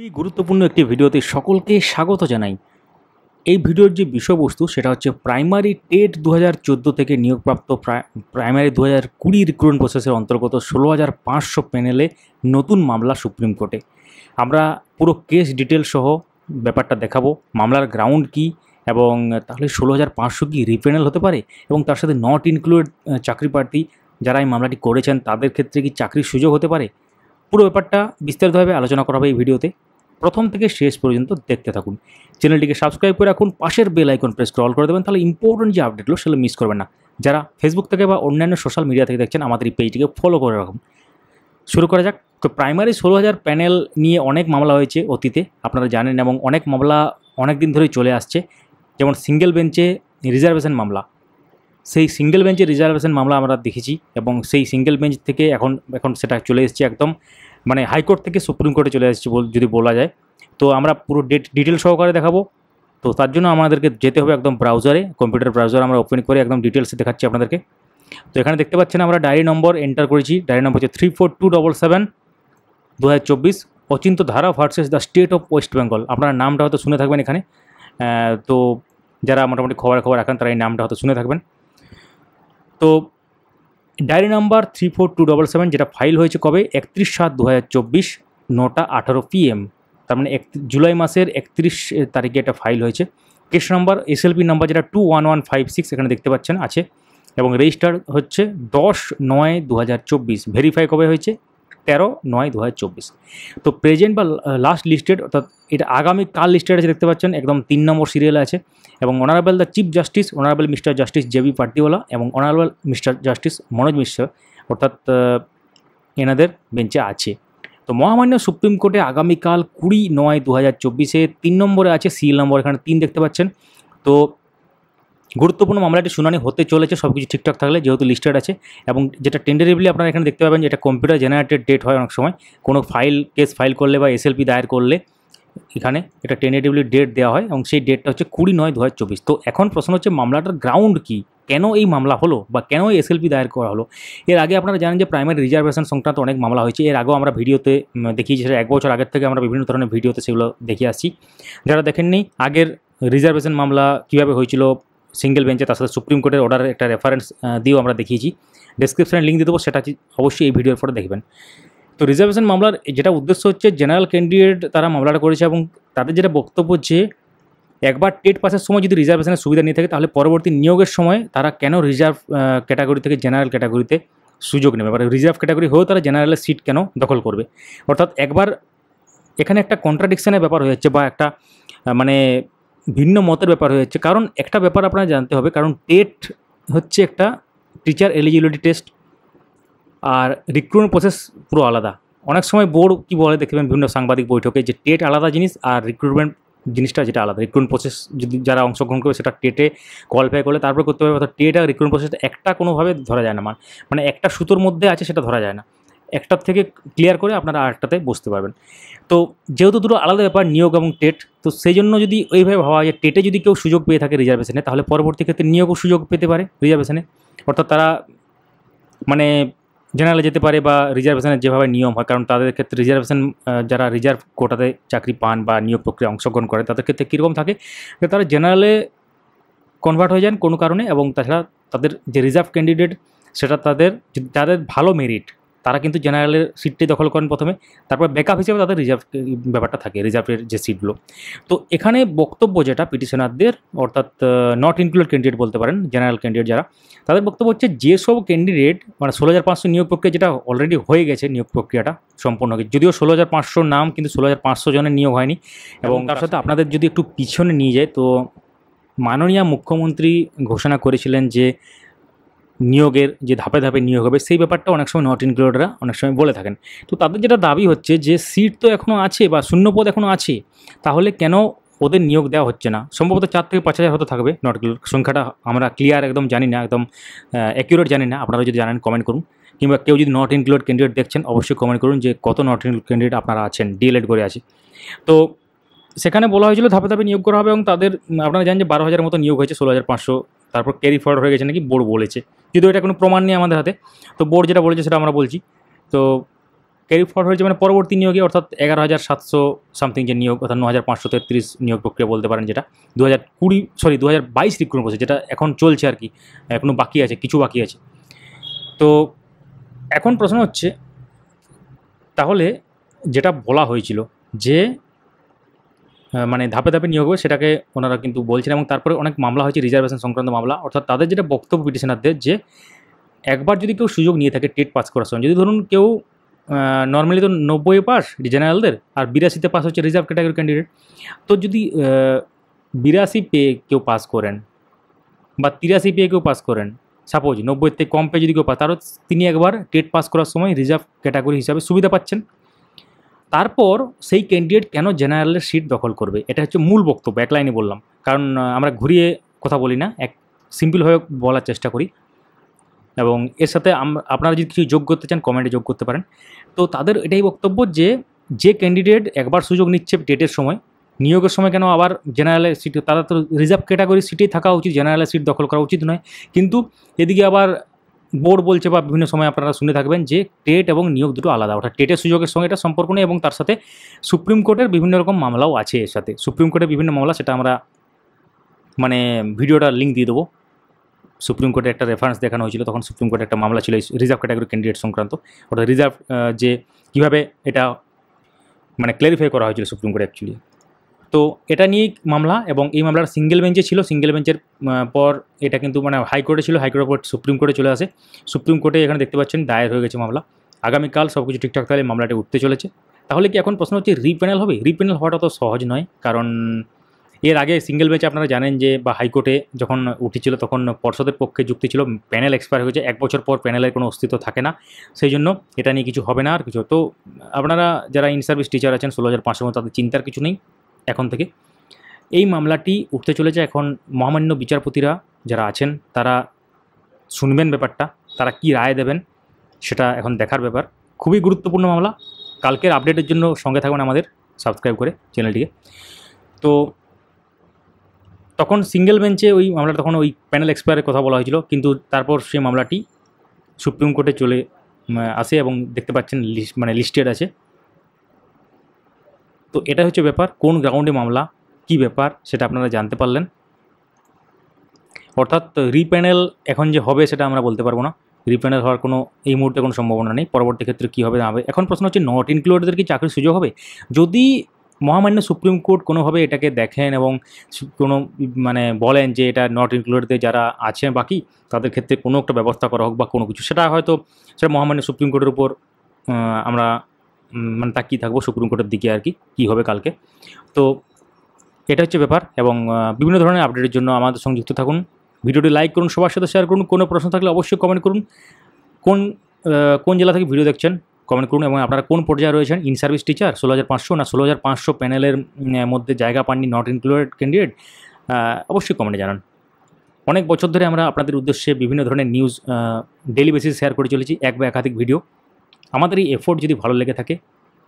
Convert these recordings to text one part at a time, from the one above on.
খুবই গুরুত্বপূর্ণ একটি ভিডিওতে সকলকে স্বাগত জানাই। এই ভিডিওর যে বিষয়বস্তু সেটা হচ্ছে প্রাইমারি টেট 2014 থেকে নিয়োগপ্রাপ্ত প্রাইমারি 2020 রিক্রুটমেন্ট প্রসেসের অন্তর্গত 16,500 প্যানেলে নতুন মামলা সুপ্রিম কোর্টে। আমরা পুরো কেস ডিটেল সহ ব্যাপারটা দেখাবো, মামলার গ্রাউন্ড কি, এবং তাহলে 16,500 কি রিপেনেল হতে পারে, এবং তার সাথে নট ইনক্লুডেড চাকরি প্রার্থী যারা এই মামলাটি করেছেন তাদের ক্ষেত্রে কি চাকরির সুযোগ হতে পারে। পুরো ব্যাপারটা বিস্তারিতভাবে আলোচনা করা হবে এই ভিডিওতে। প্রথম থেকে শেষ পর্যন্ত দেখতে থাকুন। চ্যানেলটিকে সাবস্ক্রাইব করে রাখুন, পাশের বেল আইকন প্রেস করে অল করে দেবেন, তাহলে ইম্পর্টেন্ট যে আপডেটগুলো সেগুলো মিস করবেন না। যারা ফেসবুক থেকে বা অন্যান্য সোশ্যাল মিডিয়া থেকে দেখছেন আমাদের এই পেজটিকে ফলো করে রাখুন। শুরু করা যাক। তো প্রাইমারি 16,000 প্যানেল নিয়ে অনেক মামলা হয়েছে অতীতে, আপনারা জানেন, এবং অনেক মামলা অনেক দিন ধরেই চলে আসছে। যেমন সিঙ্গেল বেঞ্চে রিজার্ভেশন মামলা, সেই সিঙ্গেল বেঞ্চে রিজার্ভেশন মামলা আমরা দেখেছি, এবং সেই সিঙ্গেল বেঞ্চ থেকে এখন সেটা চলে এসেছে একদম মানে হাইকোর্ট থেকে সুপ্রিম কোর্টে চলে এসেছে যদি বলা যায়। তো আমরা পুরো ডিটেল সহকারে দেখাবো। তো তার জন্য আমাদেরকে যেতে হবে একদম ব্রাউজারে, কম্পিউটার ব্রাউজার আমরা ওপেন করে একদম ডিটেলসে দেখাচ্ছি আপনাদেরকে। তো এখানে দেখতে পাচ্ছেন আমরা ডায়েরি নম্বর এন্টার করেছি। ডায়েরি নম্বর হচ্ছে 34277 2024 অচিন্ত ধারা versus the state of West Bengal. আপনারা নামটা হয়তো শুনে থাকবেন এখানে। তো যারা মোটামুটি খবর রাখেন তারা এই নামটা হয়তো শুনে থাকবেন। তো ডায়েরি নাম্বার 34277 যেটা ফাইল হয়েছে কবে, 31/7/2024 9:18 PM, তার মানে জুলাই মাসের 31 তারিখে এটা ফাইল হয়েছে। কেস নাম্বার SLP নাম্বার যেটা 21156 এখানে দেখতে পাচ্ছেন আছে, এবং রেজিস্টার হচ্ছে 10/9/2024। ভেরিফাই কবে হয়েছে, 13/9/2024। তো প্রেজেন্ট বা লাস্ট লিস্টেড, অর্থাৎ এটা আগামী কাল লিস্টেড আছে, দেখতে পাচ্ছেন একদম 3 নম্বর সিরিয়ালে আছে। এবং honourable the chief justice, honourable mister justice JB পার্টিওয়ালা এবং অনারেবল মিস্টার জাস্টিস মনোজ মিশ্র, অর্থাৎ এনাদের বেঞ্চে আছে। তো মহামান্য সুপ্রিম কোর্টে আগামীকাল 20/9/2024 3 নম্বরে আছে, সিল নম্বর এখানে 3 দেখতে পাচ্ছেন। তো গুরুত্বপূর্ণ মামলাটি শুনানি হতে চলেছে সব কিছু ঠিকঠাক থাকলে, যেহেতু লিস্টেড আছে। এবং যেটা টেন্ডারেবলি আপনারা এখানে দেখতে পাবেন যে এটা কম্পিউটার জেনারেটেড ডেট হয় অনেক সময়, কোনো কেস ফাইল করলে বা SLP দায়ের করলে এখানে এটা টেন্ডারেবলি ডেট দেওয়া হয়, এবং সেই ডেটটা হচ্ছে 20/9/2024। তো এখন প্রশ্ন হচ্ছে মামলাটার গ্রাউন্ড কি, কেন এই মামলা হলো বা কেন এই SLP দায়ের করা হলো। এর আগে আপনারা জানেন যে প্রাইমারি রিজার্ভেশন সংক্রান্ত অনেক মামলা হয়েছে। এর আগেও আমরা ভিডিওতে দেখিয়েছি, সেটা 1 বছর আগের থেকে আমরা বিভিন্ন ধরনের ভিডিওতে সেগুলো দেখে আসছি। যারা দেখেননি আগের রিজার্ভেশন মামলা কীভাবে হয়েছিল সিঙ্গেল বেঞ্চে, তার সাথে সুপ্রিম কোর্টের অর্ডারের একটা রেফারেন্স দিয়েও আমরা দেখিয়েছি, ডেসক্রিপশানে লিঙ্ক দিয়ে দেবো, সেটা অবশ্যই এই ভিডিওর পরে দেখবেন। তো রিজার্ভেশন মামলার যেটা উদ্দেশ্য হচ্ছে, জেনারেল ক্যান্ডিডেট তারা মামলাটা করেছে, এবং তাদের যেটা বক্তব্য যে একবার টেট পাসের সময় যদি রিজার্ভেশনের সুবিধা নিয়ে থাকে তাহলে পরবর্তী নিয়োগের সময় তারা কেন রিজার্ভ ক্যাটাগরি থেকে জেনারেল ক্যাটাগরিতে সুযোগ নেবে, মানে রিজার্ভ ক্যাটাগরি হয়েও তারা জেনারেলের সিট কেন দখল করবে। অর্থাৎ একবার এখানে একটা কন্ট্রাডিকশানের ব্যাপার হয়ে যাচ্ছে, বা একটা মানে ভিন্ন মতের ব্যাপার হয়ে যাচ্ছে। কারণ একটা ব্যাপার আপনারা জানতে হবে, কারণ টেট হচ্ছে একটা টিচার এলিজিবিলিটি টেস্ট, আর রিক্রুটমেন্ট প্রসেস পুরো আলাদা। অনেক সময় বোর্ড কী বলে দেখবেন বিভিন্ন সাংবাদিক বৈঠকে, যে টেট আলাদা জিনিস আর রিক্রুটমেন্ট জিনিসটা যেটা আলাদা। রিক্রুটমেন্ট প্রসেস যদি যারা অংশগ্রহণ করে সেটা টেটে কোয়ালিফাই করলে তারপরে করতে হবে, অর্থাৎ টেট আর রিক্রুটমেন্ট প্রসেসটা একটা কোনোভাবে ধরা যায় না, মানে একটা সুতোর মধ্যে আছে, সেটা ধরা যায় না। একটার থেকে ক্লিয়ার করে আপনারা আরেকটাতে বসতে পারবেন। তো যেহেতু দুটো আলাদা ব্যাপার, নিয়োগ এবং টেট, তো সেই জন্য যদি ওইভাবে ভাবা হয় যে টেটে যদি কেউ সুযোগ পেয়ে থাকে রিজার্ভেশনে, তাহলে পরবর্তী ক্ষেত্রে নিয়োগও সুযোগ পেতে পারে রিজার্ভেশনে। অর্থাৎ তারা মানে জেনারেলে যেতে পারে, বা রিজার্ভেশনের যেভাবে নিয়ম হয়, কারণ তাদের ক্ষেত্রে রিজার্ভেশন যারা রিজার্ভ কোটাতে চাকরি পান বা নিয়োগ প্রক্রিয়া অংশগ্রহণ করে তাদের ক্ষেত্রে কীরকম থাকে, যে তারা জেনারেলে কনভার্ট হয়ে যান কোনো কারণে, এবং তাছাড়া তাদের যে রিজার্ভ ক্যান্ডিডেট সেটা যাদের ভালো মেরিট তারা কিন্তু জেনারেলের সিটটি দখল করেন প্রথমে, তারপর ব্যাকআপ হিসেবে তাদের রিজার্ভ ব্যাপারটা থাকে, রিজার্ভের যে সিটগুলো। তো এখানে বক্তব্য যেটা পিটিশনারদের, অর্থাৎ নট ইনক্লুডেড ক্যান্ডিডেট বলতে পারেন, জেনারেল ক্যান্ডিডেট যারা, তাদের বক্তব্য হচ্ছে যেসব ক্যান্ডিডেট মানে 16,500 নিয়োগ প্রক্রিয়া যেটা অলরেডি হয়ে গেছে, নিয়োগ প্রক্রিয়াটা সম্পূর্ণ হয়েছে, যদিও 16,500 নাম, কিন্তু 16,500 জনের নিয়োগ হয়নি। এবং তার সাথে আপনাদের যদি একটু পিছনে নিয়ে যায়, তো মাননীয় মুখ্যমন্ত্রী ঘোষণা করেছিলেন যে নিয়োগের যে ধাপে ধাপে নিয়োগ হবে, সেই ব্যাপারটা অনেক সময় নট ইনক্লুডেডরা অনেক সময় বলে থাকেন। তো তাদের যেটা দাবি হচ্ছে যে সিট তো এখনও আছে বা শূন্যপদ এখনও আছে, তাহলে কেন ওদের নিয়োগ দেওয়া হচ্ছে না। সম্ভবত 4 থেকে 5,000 হতে থাকবে, নট সংখ্যাটা আমরা ক্লিয়ার একদম জানি না, একদম অ্যাকিউরেট জানি না। আপনারা যদি জানেন কমেন্ট করুন, কিংবা কেউ যদি নট ইনক্লুডেড ক্যান্ডিডেট দেখছেন অবশ্যই কমেন্ট করুন যে কত নট ইনক্লুড ক্যান্ডিডেট আপনারা আছেন, ডিএলএড করে আছে। তো সেখানে বলা হয়েছিল ধাপে ধাপে নিয়োগ করা হবে, এবং তাদের আপনারা জানেন যে 12,000 মতো নিয়োগ হয়েছে, 16,500 তারপর ক্যারি ফরওয়ার্ড হয়ে গেছে নাকি বোর্ড বলেছে, যদিও এটা কোনো প্রমাণ নেই আমাদের হাতে। তো বোর্ড যেটা বলেছে সেটা আমরা বলছি। তো ক্যারি ফরওয়ার্ড হয়েছে মানে পরবর্তী নিয়োগে, অর্থাৎ 11,700 সামথিং যে নিয়োগ, অর্থাৎ 9,533 নিয়োগ প্রক্রিয়া বলতে পারেন, যেটা 2022 রিক্রুটমেন্ট প্রসেস, যেটা এখন চলছে আর কি, এখনও বাকি আছে, কিছু বাকি আছে। তো এখন প্রশ্ন হচ্ছে, তাহলে যেটা বলা হয়েছিল যে মানে ধাপে ধাপে নিয়োগ হবে, সেটাকে ওনারা কিন্তু বলছেন, এবং তারপরে অনেক মামলা হয়েছে রিজার্ভেশন সংক্রান্ত মামলা। অর্থাৎ তাদের যেটা বক্তব্য পিটিশনারদের, যে একবার যদি কেউ সুযোগ নিয়ে থাকে টেট পাস করার সময়, যদি ধরুন কেউ নর্মালি তো 90 পাস জেনারেলদের, আর 82তে পাস হচ্ছে রিজার্ভ ক্যাটাগরি ক্যান্ডিডেট, তো যদি 82 পেয়ে কেউ পাস করেন বা 83 পেয়ে কেউ পাস করেন, সাপোজ 90 থেকে কম পেয়ে যদি কেউ পাস, তারও তিনি একবার টেট পাস করার সময় রিজার্ভ ক্যাটাগরি হিসাবে সুবিধা পাচ্ছেন। তারপর সেই ক্যান্ডিডেট কেন জেনারেলের সিট দখল করবে, এটা হচ্ছে মূল বক্তব্য, এক লাইনে বললাম, কারণ আমরা ঘুরিয়ে কথা বলি না, এক সিম্পলভাবে বলার চেষ্টা করি। এবং এর সাথে আপনারা যদি কিছু যোগ করতে চান কমেন্টে যোগ করতে পারেন। তো তাদের এটাই বক্তব্য যে ক্যান্ডিডেট একবার সুযোগ নিচ্ছে টেটের সময়, নিয়োগের সময় কেন আবার জেনারেলের সিট, তারা তো রিজার্ভ ক্যাটাগরির সিটেই থাকা উচিত, জেনারেলের সিট দখল করা উচিত নয়। কিন্তু এদিকে আবার বোর্ড বলছে, বা বিভিন্ন সময় আপনারা শুনে থাকবেন যে টেট এবং নিয়োগ দুটো আলাদা, অর্থাৎ টেটের সুযোগের সঙ্গে এটা সম্পর্ক নেই, এবং তার সাথে সুপ্রিম কোর্টের বিভিন্ন রকম মামলাও আছে এর সাথে। সুপ্রিম কোর্টের বিভিন্ন মামলা, সেটা আমরা মানে ভিডিওটা লিঙ্ক দিয়ে দেবো। সুপ্রিম কোর্টে একটা রেফারেন্স দেখানো হয়েছিল, তখন সুপ্রিম কোর্টে একটা মামলা ছিল রিজার্ভ ক্যাটাগরি ক্যান্ডিডেট সংক্রান্ত, অর্থাৎ রিজার্ভ যে কীভাবে এটা মানে ক্ল্যারিফাই করা হয়েছিল সুপ্রিম কোর্টে অ্যাকচুয়ালি। তো এটা নিয়েই মামলা, এবং এই মামলাটা সিঙ্গেল বেঞ্চে ছিল। সিঙ্গেল বেঞ্চের পর এটা কিন্তু মানে হাইকোর্টে ছিল, হাইকোর্টের পর সুপ্রিম কোর্টে চলে আসে। সুপ্রিম কোর্টে এখানে দেখতে পাচ্ছেন দায়ের হয়ে গেছে মামলা। আগামীকাল সব কিছু ঠিকঠাক থাকলে মামলাটা উঠতে চলেছে। তাহলে কি এখন প্রশ্ন হচ্ছে রিপ্যানেল হবে? রিপ্যানেল হওয়াটা তো সহজ নয়, কারণ এর আগে সিঙ্গেল বেঞ্চে আপনারা জানেন যে, বা হাইকোর্টে যখন উঠেছিল তখন পর্ষদের পক্ষে যুক্তি ছিল প্যানেল এক্সপায়ার হয়েছে, 1 বছর পর প্যানেলের কোনো অস্তিত্ব থাকে না, সেই জন্য এটা নিয়ে কিছু হবে না আর কিছু। তো আপনারা যারা ইন সার্ভিস টিচার আছেন 16,500 মতো, তাদের চিন্তার কিছু নেই এখন থেকে। এই মামলাটি উঠতে চলেছে। এখন মহামান্য বিচারপতিরা যারা আছেন তারা শুনবেন ব্যাপারটা, তারা কি রায় দেবেন সেটা এখন দেখার ব্যাপার। খুবই গুরুত্বপূর্ণ মামলা। কালকের আপডেটের জন্য সঙ্গে থাকবেন আমাদের, সাবস্ক্রাইব করে চ্যানেলটিকে। তো তখন সিঙ্গেল বেঞ্চে ওই মামলাটা, তখন ওই প্যানেল এক্সপায়ারের কথা বলা হয়েছিল, কিন্তু তারপর সেই মামলাটি সুপ্রিম কোর্টে চলে আসে, এবং দেখতে পাচ্ছেন লিস্টেড আছে। তো এটা হচ্ছে ব্যাপার, কোন গ্রাউন্ডে মামলা, কি ব্যাপার সেটা আপনারা জানতে পারলেন। অর্থাৎ রিপ্যানেল এখন যে হবে সেটা আমরা বলতে পারবো না, রিপ্যানেল হওয়ার কোনো এই মুহূর্তে কোনো সম্ভাবনা নেই। পরবর্তী ক্ষেত্রে কী হবে না হবে। এখন প্রশ্ন হচ্ছে নট ইনক্লুডেডদের কি চাকরির সুযোগ হবে? যদি মহামান্য সুপ্রিম কোর্ট কোনোভাবে এটাকে দেখেন এবং কোনো মানে বলেন যে এটা নট ইনক্লুডেডদের যারা আছে বাকি, তাদের ক্ষেত্রে কোনো একটা ব্যবস্থা করা হোক বা কোনো কিছু, সেটা হয়তো সেটা মহামান্য সুপ্রিম কোর্টের উপর আমরা মানে তাকিয়ে থাকবো, সুপ্রিম কোর্টের দিকে আর কি, কী হবে কালকে। তো এটা হচ্ছে ব্যাপার। এবং বিভিন্ন ধরনের আপডেটের জন্য আমাদের সঙ্গে যুক্ত থাকুন। ভিডিওটি লাইক করুন, সবার সাথে শেয়ার করুন। কোনো প্রশ্ন থাকলে অবশ্যই কমেন্ট করুন। কোন জেলা থেকে ভিডিও দেখছেন কমেন্ট করুন, এবং আপনারা কোন পর্যায়ে রয়েছেন, ইন সার্ভিস টিচার 16,500 না 16,500 প্যানেলের মধ্যে জায়গা পাননি নট ইনক্লুডেড ক্যান্ডিডেট, অবশ্যই কমেন্টে জানান। অনেক বছর ধরে আমরা আপনাদের উদ্দেশ্যে বিভিন্ন ধরনের নিউজ ডেইলি বেসিস শেয়ার করে চলেছি, এক বা একাধিক ভিডিও। আমাদের এই এফোর্ট যদি ভালো লেগে থাকে,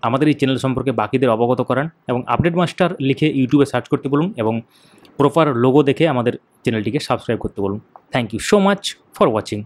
আমাদের এই চ্যানেল সম্পর্কে বাকিদের অবগত করান, এবং আপডেট মাস্টার লিখে ইউটিউবে সার্চ করতে বলুন, এবং প্রপার লোগো দেখে আমাদের চ্যানেলটিকে সাবস্ক্রাইব করতে বলুন। Thank you so much for watching.